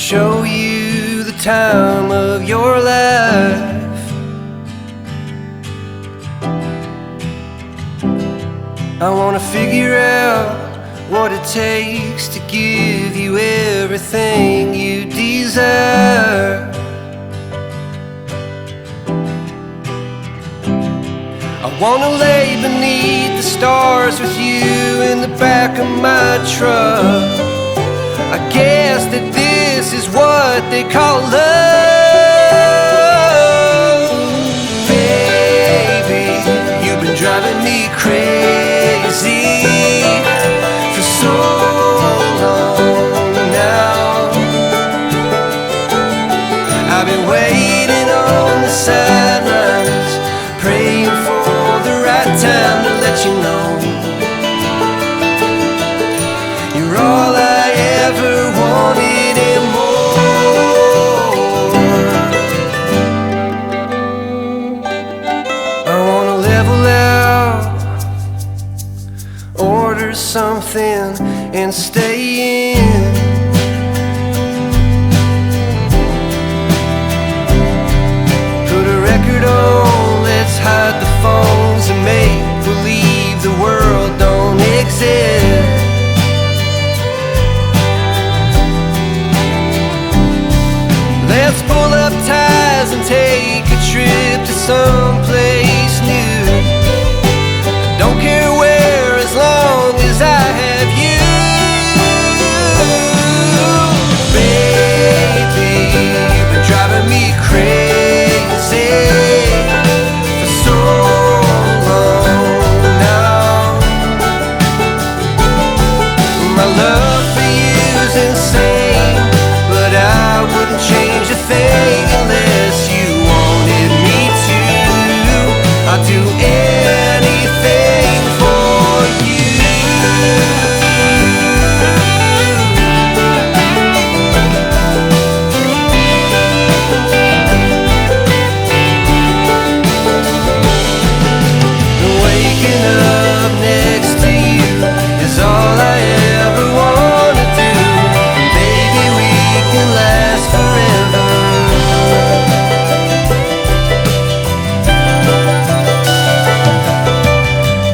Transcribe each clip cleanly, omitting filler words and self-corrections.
show you the time of your life. I wanna figure out what it takes to give you everything you desire. I wanna lay beneath the stars with you in the back of my truck. I guess that this is what they call love. Baby, you've been driving me crazy for so long now. I've been waiting on the sidelines, praying for the right time to let you know you're all I ever wanted and more. I wanna level out, order something and stay in. Put a record on, let's hide the phones and make believe the world don't exist. Let's pull up ties and take a trip to someplace new. Don't care where, as long as I have you. Baby, you've been driving me crazy for so long now. My love for you's insane, but I wouldn't change a thing unless you wanted me to. I'd do anything for you. Waking up next to you is all I ever want to do. Baby, we can last forever.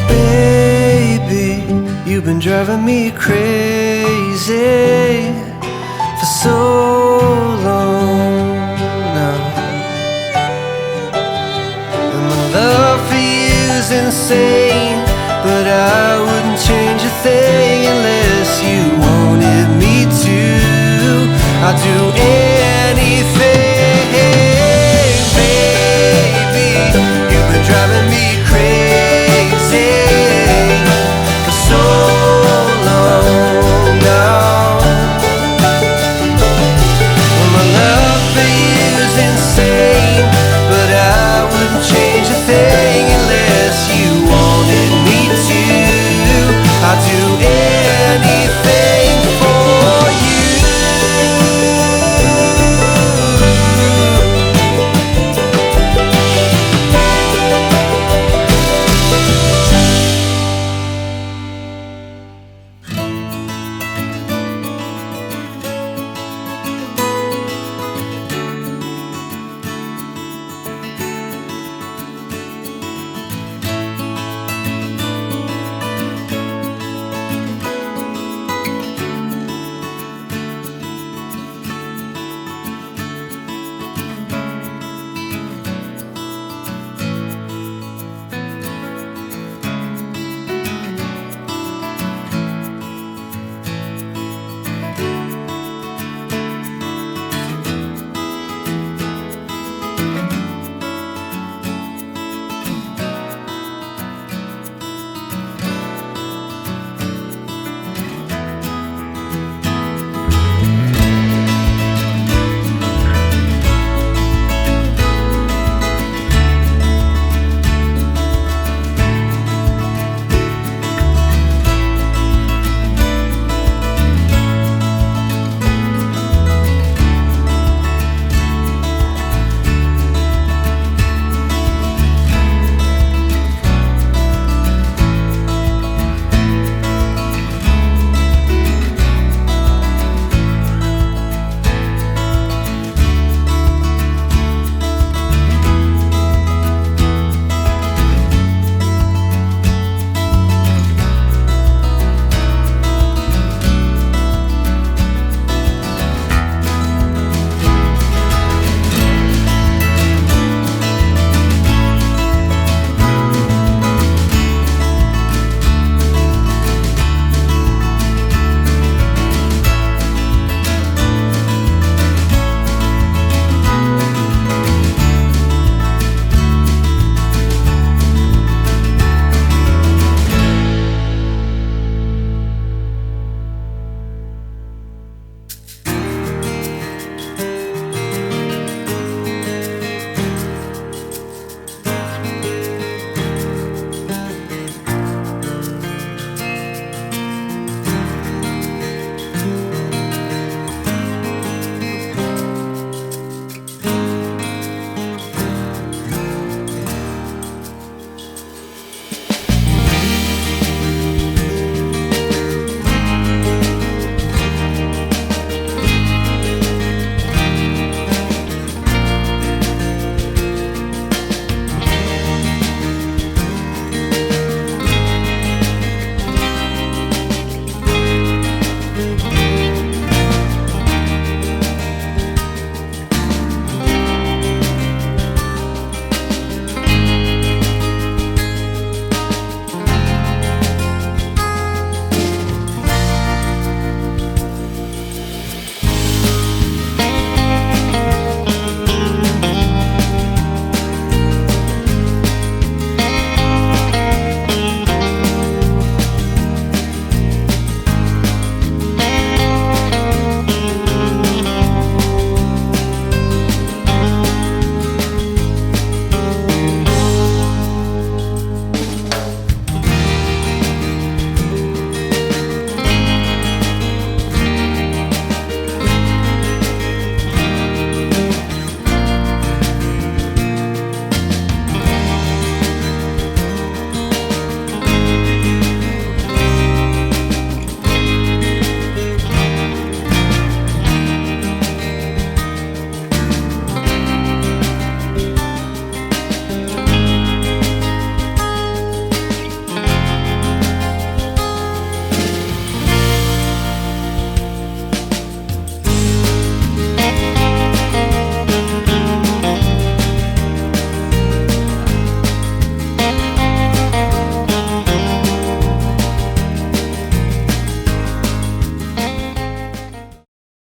Baby, you've been driving me crazy for so long now. And my love for you's insane, but I wouldn't change a thing unless you wanted me to. I'd do anything, baby. You've been driving me crazy for so long now. My love for you's insane.